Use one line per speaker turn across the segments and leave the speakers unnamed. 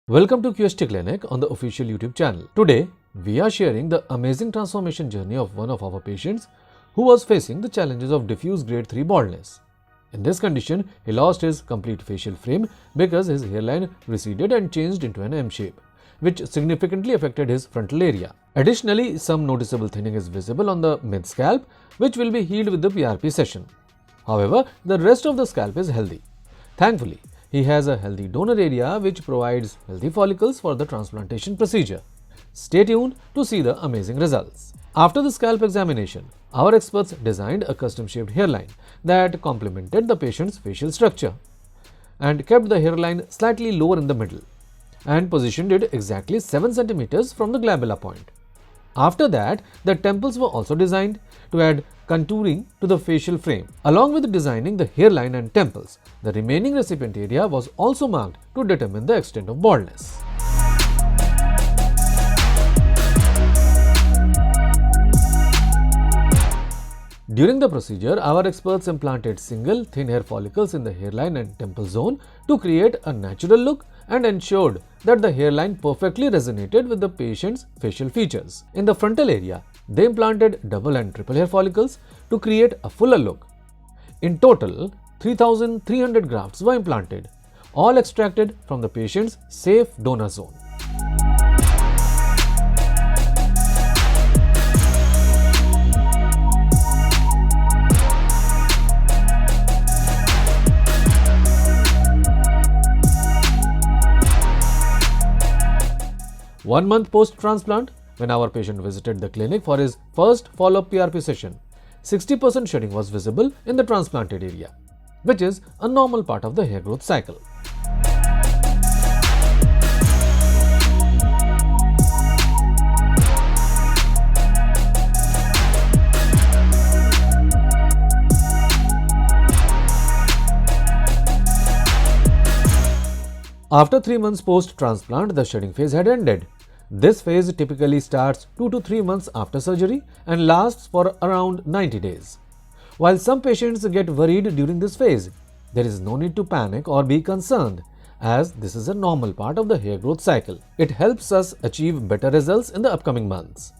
Welcome to QHT Clinic on the official YouTube channel. Today, we are sharing the amazing transformation journey of one of our patients who was facing the challenges of diffuse grade 3 baldness. In this condition, he lost his complete facial frame because his hairline receded and changed into an M shape, which significantly affected his frontal area. Additionally, some noticeable thinning is visible on the mid-scalp, which will be healed with the PRP session. However, the rest of the scalp is healthy. Thankfully, he has a healthy donor area which provides healthy follicles for the transplantation procedure. Stay tuned to see the amazing results. After the scalp examination, our experts designed a custom-shaped hairline that complemented the patient's facial structure and kept the hairline slightly lower in the middle and positioned it exactly 7 cm from the glabella point. After that, the temples were also designed to add contouring to the facial frame. Along with designing the hairline and temples, the remaining recipient area was also marked to determine the extent of baldness. During the procedure, our experts implanted single thin hair follicles in the hairline and temple zone to create a natural look and ensured that the hairline perfectly resonated with the patient's facial features. In the frontal area, they implanted double and triple hair follicles to create a fuller look. In total, 3,300 grafts were implanted, all extracted from the patient's safe donor zone. One month post-transplant, when our patient visited the clinic for his first follow-up PRP session, 60% shedding was visible in the transplanted area, which is a normal part of the hair growth cycle. After 3 months post-transplant, the shedding phase had ended. This phase typically starts 2 to 3 months after surgery and lasts for around 90 days. While some patients get worried during this phase, there is no need to panic or be concerned, as this is a normal part of the hair growth cycle. It helps us achieve better results in the upcoming months.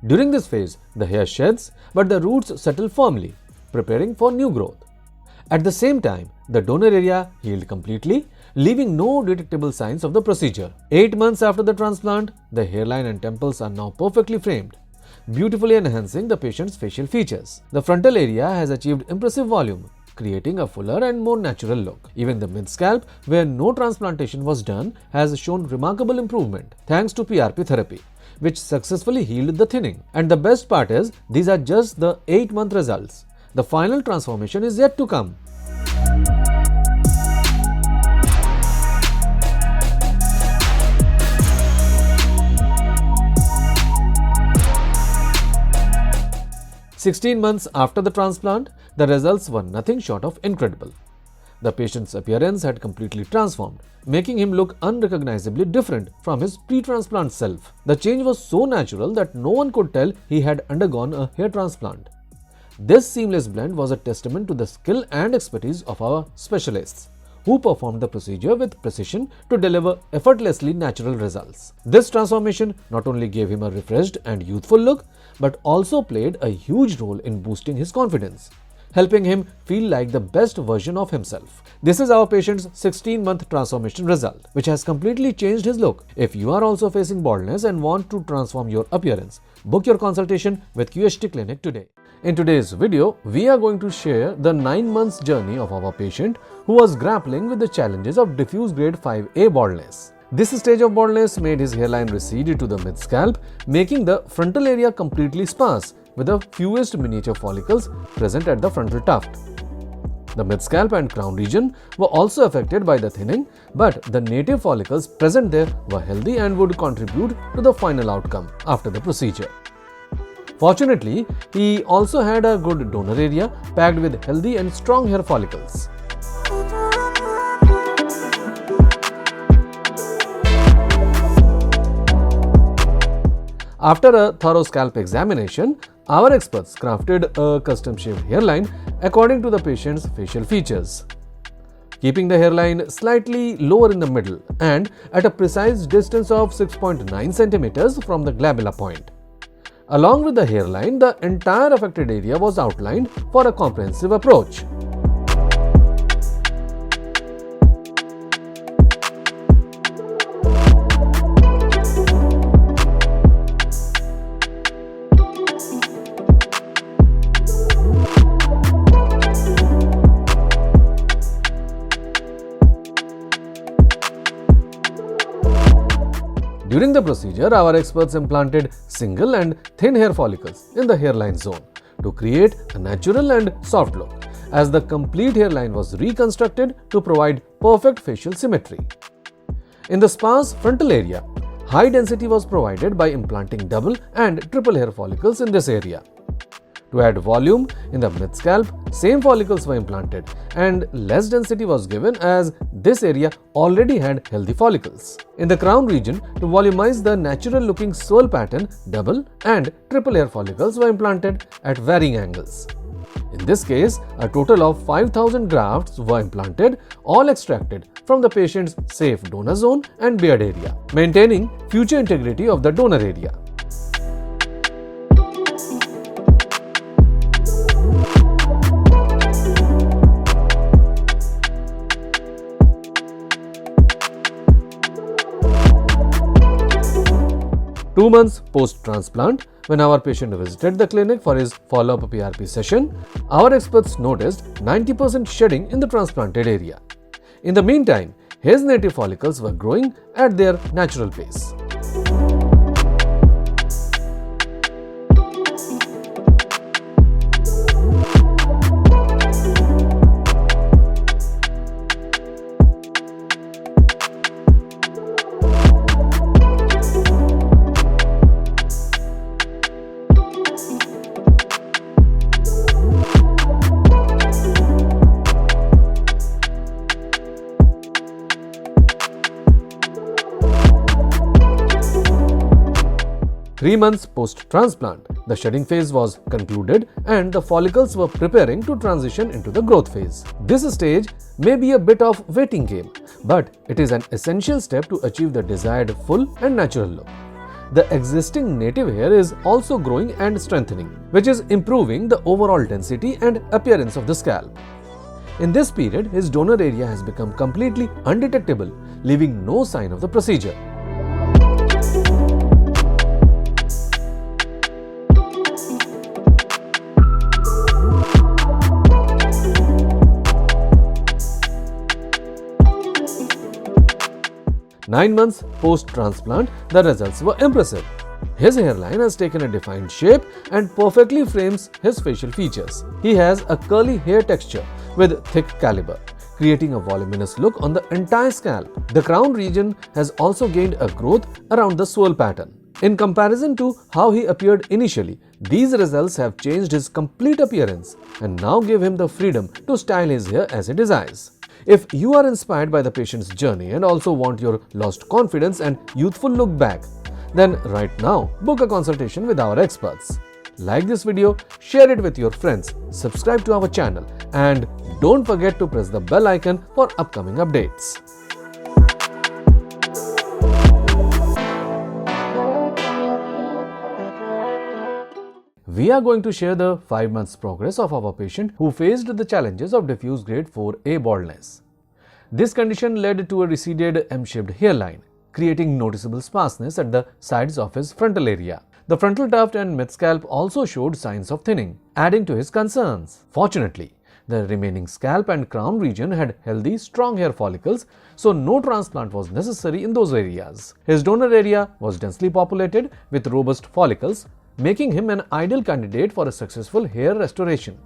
During this phase, the hair sheds, but the roots settle firmly, preparing for new growth. At the same time, the donor area healed completely, leaving no detectable signs of the procedure. 8 months after the transplant, the hairline and temples are now perfectly framed, beautifully enhancing the patient's facial features. The frontal area has achieved impressive volume, creating a fuller and more natural look. Even the mid-scalp, where no transplantation was done, has shown remarkable improvement thanks to PRP therapy, which successfully healed the thinning. And the best part is, these are just the 8-month results. The final transformation is yet to come. "16 months after the transplant, the results were nothing short of incredible. The patient's appearance had completely transformed, making him look unrecognizably different from his pre-transplant self. The change was so natural that no one could tell he had undergone a hair transplant. This seamless blend was a testament to the skill and expertise of our specialists, who performed the procedure with precision to deliver effortlessly natural results. This transformation not only gave him a refreshed and youthful look, but also played a huge role in boosting his confidence, helping him feel like the best version of himself. This is our patient's 16-month transformation result, which has completely changed his look. If you are also facing baldness and want to transform your appearance, book your consultation with QHT Clinic today. In today's video, we are going to share the 9 months journey of our patient who was grappling with the challenges of diffuse grade 5A baldness. This stage of baldness made his hairline recede to the mid-scalp, making the frontal area completely sparse with the fewest miniature follicles present at the frontal tuft. The mid-scalp and crown region were also affected by the thinning, but the native follicles present there were healthy and would contribute to the final outcome after the procedure. Fortunately, he also had a good donor area packed with healthy and strong hair follicles. After a thorough scalp examination, our experts crafted a custom-shaped hairline according to the patient's facial features. keeping the hairline slightly lower in the middle and at a precise distance of 6.9 centimeters from the glabella point. Along with the hairline, the entire affected area was outlined for a comprehensive approach. During the procedure, our experts implanted single and thin hair follicles in the hairline zone to create a natural and soft look, as the complete hairline was reconstructed to provide perfect facial symmetry. In the sparse frontal area, high density was provided by implanting double and triple hair follicles in this area. To add volume in the mid-scalp, same follicles were implanted and less density was given as this area already had healthy follicles. In the crown region, to volumize the natural-looking swirl pattern, double and triple hair follicles were implanted at varying angles. In this case, a total of 5,000 grafts were implanted, all extracted from the patient's safe donor zone and beard area, maintaining future integrity of the donor area. Two months post-transplant, when our patient visited the clinic for his follow-up PRP session, our experts noticed 90% shedding in the transplanted area. In the meantime, his native follicles were growing at their natural pace. Three months post-transplant, the shedding phase was concluded and the follicles were preparing to transition into the growth phase. This stage may be a bit of waiting game, but it is an essential step to achieve the desired full and natural look. The existing native hair is also growing and strengthening, which is improving the overall density and appearance of the scalp. In this period, his donor area has become completely undetectable, leaving no sign of the procedure. Nine months post-transplant, the results were impressive. His hairline has taken a defined shape and perfectly frames his facial features. He has a curly hair texture with thick caliber, creating a voluminous look on the entire scalp. The crown region has also gained a growth around the swirl pattern. In comparison to how he appeared initially, these results have changed his complete appearance and now give him the freedom to style his hair as he desires. If you are inspired by the patient's journey and also want your lost confidence and youthful look back, then right now book a consultation with our experts. Like this video, share it with your friends, subscribe to our channel, and don't forget to press the bell icon for upcoming updates. We are going to share the 5 months progress of our patient who faced the challenges of diffuse grade 4A baldness. This condition led to a receded M-shaped hairline, creating noticeable sparseness at the sides of his frontal area. The frontal tuft and mid-scalp also showed signs of thinning, adding to his concerns. Fortunately, the remaining scalp and crown region had healthy, strong hair follicles, so no transplant was necessary in those areas. His donor area was densely populated with robust follicles, making him an ideal candidate for a successful hair restoration.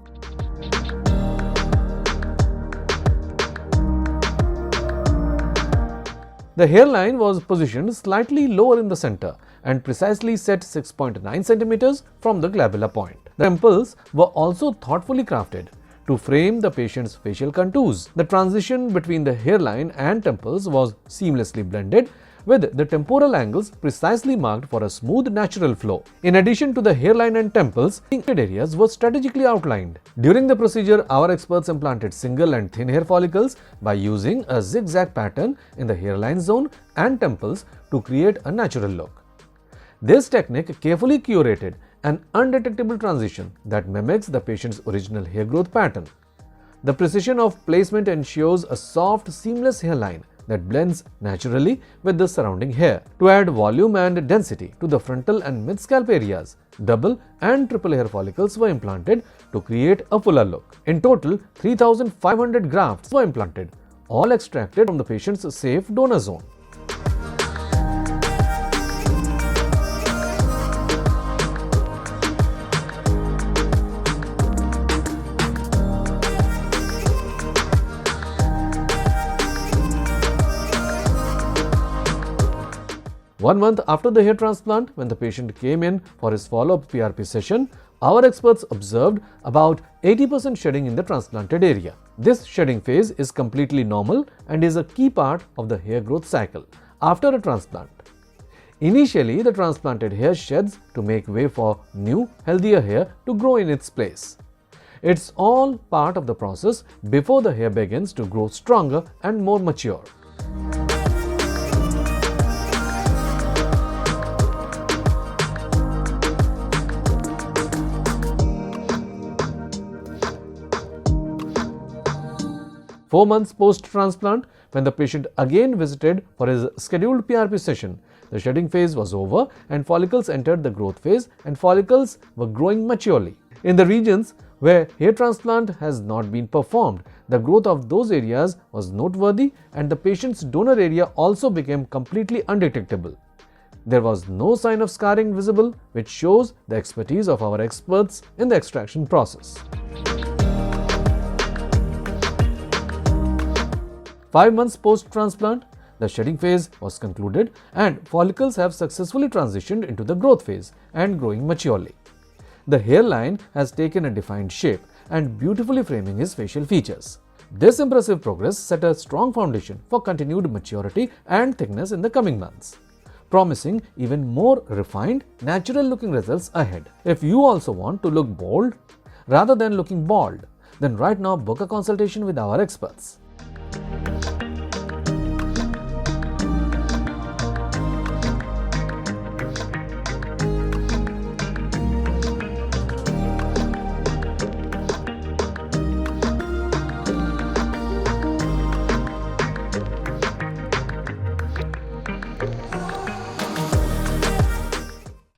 The hairline was positioned slightly lower in the center and precisely set 6.9 centimeters from the glabella point. The temples were also thoughtfully crafted to frame the patient's facial contours. The transition between the hairline and temples was seamlessly blended with the temporal angles precisely marked for a smooth natural flow. In addition to the hairline and temples, areas were strategically outlined. During the procedure, our experts implanted single and thin hair follicles by using a zigzag pattern in the hairline zone and temples to create a natural look. This technique carefully curated an undetectable transition that mimics the patient's original hair growth pattern. The precision of placement ensures a soft, seamless hairline that blends naturally with the surrounding hair. To add volume and density to the frontal and mid-scalp areas, double and triple hair follicles were implanted to create a fuller look. In total, 3,500 grafts were implanted, all extracted from the patient's safe donor zone. One month after the hair transplant, when the patient came in for his follow-up PRP session, our experts observed about 80% shedding in the transplanted area. This shedding phase is completely normal and is a key part of the hair growth cycle after a transplant. Initially, the transplanted hair sheds to make way for new, healthier hair to grow in its place. It's all part of the process before the hair begins to grow stronger and more mature. Four months post-transplant, when the patient again visited for his scheduled PRP session, the shedding phase was over and follicles entered the growth phase and follicles were growing maturely. In the regions where hair transplant has not been performed, the growth of those areas was noteworthy and the patient's donor area also became completely undetectable. There was no sign of scarring visible, which shows the expertise of our experts in the extraction process. 5 months post-transplant, the shedding phase was concluded and follicles have successfully transitioned into the growth phase and growing maturely. The hairline has taken a defined shape and beautifully framing his facial features. This impressive progress set a strong foundation for continued maturity and thickness in the coming months, promising even more refined, natural-looking results ahead. If you also want to look bold rather than looking bald, then right now book a consultation with our experts.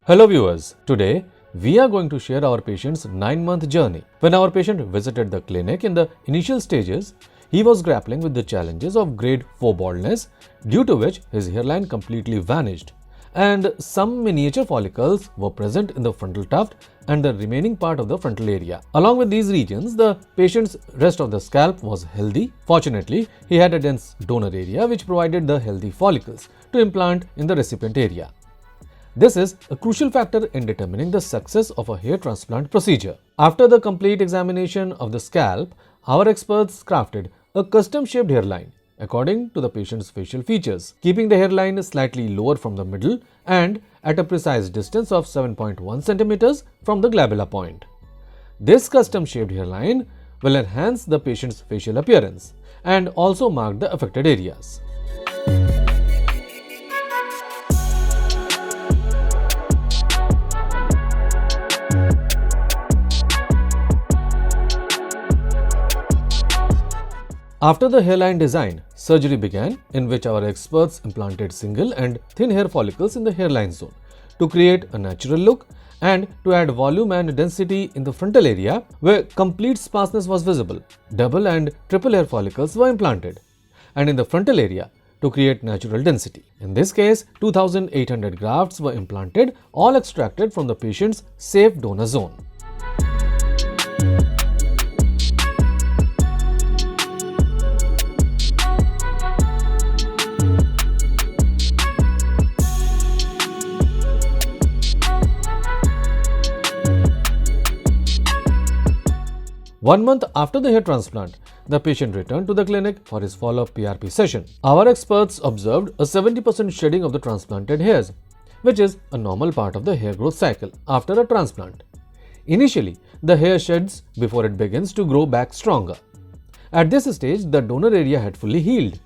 Hello viewers, today we are going to share our patient's 9-month journey. When our patient visited the clinic in the initial stages, he was grappling with the challenges of grade 4 baldness, due to which his hairline completely vanished and some miniature follicles were present in the frontal tuft and the remaining part of the frontal area. Along with these regions, the patient's rest of the scalp was healthy. Fortunately, he had a dense donor area which provided the healthy follicles to implant in the recipient area. This is a crucial factor in determining the success of a hair transplant procedure. After the complete examination of the scalp, our experts crafted a custom-shaped hairline according to the patient's facial features, keeping the hairline slightly lower from the middle and at a precise distance of 7.1 centimeters from the glabella point. This custom-shaped hairline will enhance the patient's facial appearance and also mark the affected areas. After the hairline design, surgery began, in which our experts implanted single and thin hair follicles in the hairline zone to create a natural look and to add volume and density in the frontal area where complete sparseness was visible. Double and triple hair follicles were implanted, and in the frontal area to create natural density. In this case, 2,800 grafts were implanted, all extracted from the patient's safe donor zone. One month after the hair transplant, the patient returned to the clinic for his follow-up PRP session. Our experts observed a 70% shedding of the transplanted hairs, which is a normal part of the hair growth cycle after a transplant. Initially, the hair sheds before it begins to grow back stronger. At this stage, the donor area had fully healed.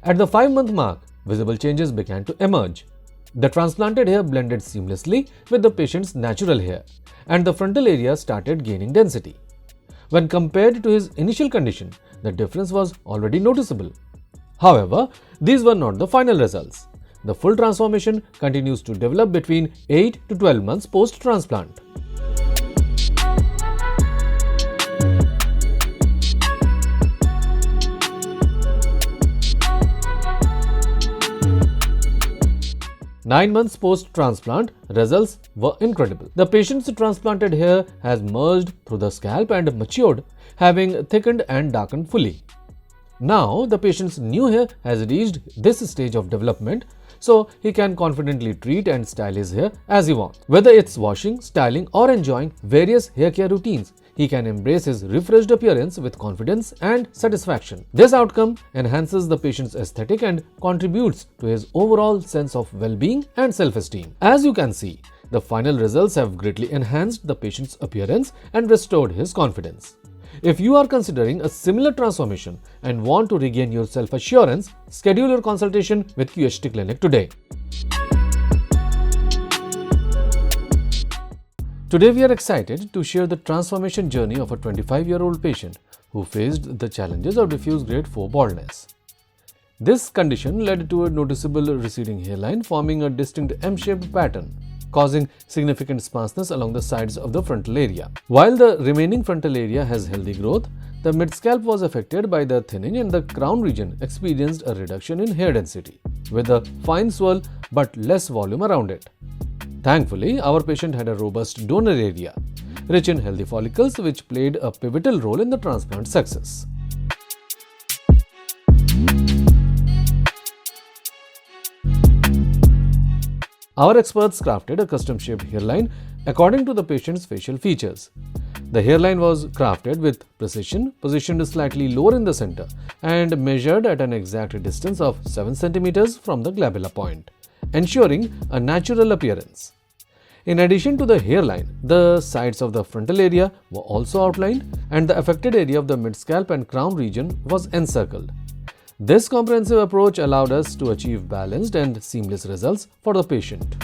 At the 5-month mark, visible changes began to emerge. The transplanted hair blended seamlessly with the patient's natural hair, and the frontal area started gaining density. When compared to his initial condition, the difference was already noticeable. However, these were not the final results. The full transformation continues to develop between 8 to 12 months post-transplant. Nine months post-transplant, results were incredible. The patient's transplanted hair has merged through the scalp and matured, having thickened and darkened fully. Now, the patient's new hair has reached this stage of development, so he can confidently treat and style his hair as he wants. Whether it's washing, styling, or enjoying various hair care routines, he can embrace his refreshed appearance with confidence and satisfaction. This outcome enhances the patient's aesthetic and contributes to his overall sense of well-being and self-esteem. As you can see, the final results have greatly enhanced the patient's appearance and restored his confidence. If you are considering a similar transformation and want to regain your self-assurance, schedule your consultation with QHT Clinic today. Today we are excited to share the transformation journey of a 25-year-old patient who faced the challenges of diffuse grade 4 baldness. This condition led to a noticeable receding hairline forming a distinct M-shaped pattern, causing significant sparseness along the sides of the frontal area. While the remaining frontal area has healthy growth, the mid-scalp was affected by the thinning and the crown region experienced a reduction in hair density, with a fine swirl but less volume around it. Thankfully, our patient had a robust donor area, rich in healthy follicles, which played a pivotal role in the transplant success. Our experts crafted a custom-shaped hairline according to the patient's facial features. The hairline was crafted with precision, positioned slightly lower in the center, and measured at an exact distance of 7 cm from the glabella point, ensuring a natural appearance. In addition to the hairline, the sides of the frontal area were also outlined, and the affected area of the mid-scalp and crown region was encircled. This comprehensive approach allowed us to achieve balanced and seamless results for the patient.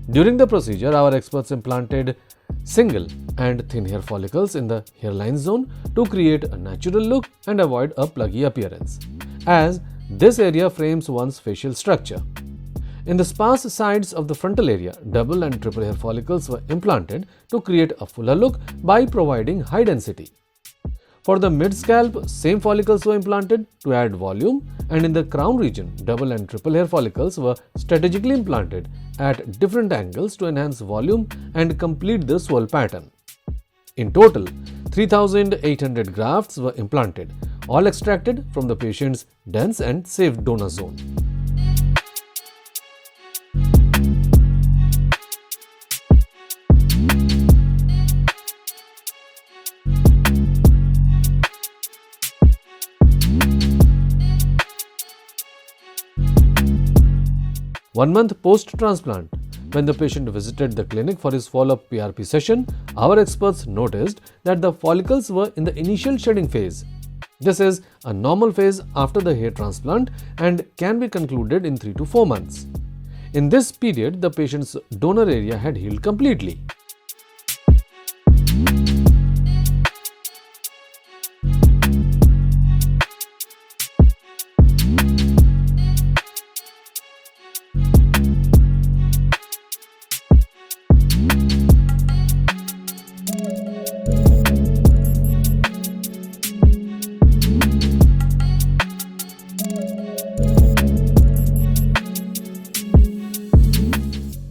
During the procedure, our experts implanted single and thin hair follicles in the hairline zone to create a natural look and avoid a pluggy appearance, as this area frames one's facial structure. In the sparse sides of the frontal area, double and triple hair follicles were implanted to create a fuller look by providing high density. For the mid-scalp, same follicles were implanted to add volume, and in the crown region, double and triple hair follicles were strategically implanted at different angles to enhance volume and complete the swirl pattern. In total, 3,800 grafts were implanted, all extracted from the patient's dense and safe donor zone. One month post-transplant, when the patient visited the clinic for his follow-up PRP session, our experts noticed that the follicles were in the initial shedding phase. This is a normal phase after the hair transplant and can be concluded in 3 to 4 months. In this period, the patient's donor area had healed completely.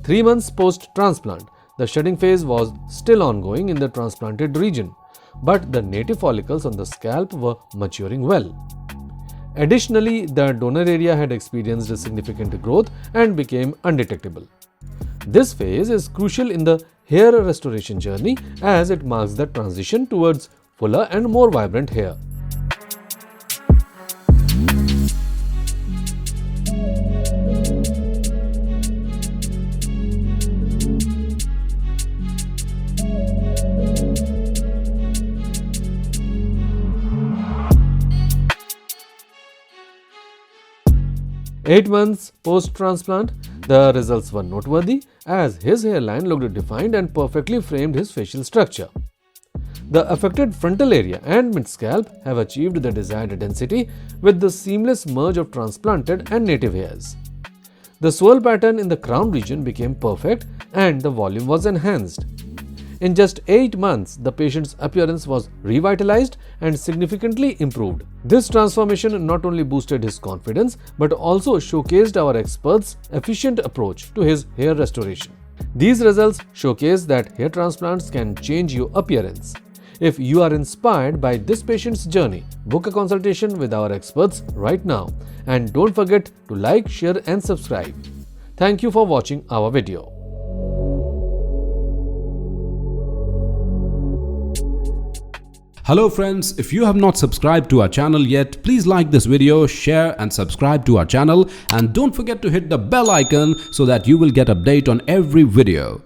3 months post-transplant, the shedding phase was still ongoing in the transplanted region, but the native follicles on the scalp were maturing well. Additionally, the donor area had experienced a significant growth and became undetectable. This phase is crucial in the hair restoration journey as it marks the transition towards fuller and more vibrant hair. Eight months post-transplant, the results were noteworthy as his hairline looked defined and perfectly framed his facial structure. The affected frontal area and mid-scalp have achieved the desired density with the seamless merge of transplanted and native hairs. The swirl pattern in the crown region became perfect and the volume was enhanced. In just 8 months, the patient's appearance was revitalized and significantly improved. This transformation not only boosted his confidence but also showcased our experts' efficient approach to his hair restoration. These results showcase that hair transplants can change your appearance. If you are inspired by this patient's journey, book a consultation with our experts right now. And don't forget to like, share and subscribe. Thank you for watching our video.
Hello friends, if you have not subscribed to our channel yet, please like this video, share and subscribe to our channel, and don't forget to hit the bell icon so that you will get update on every video.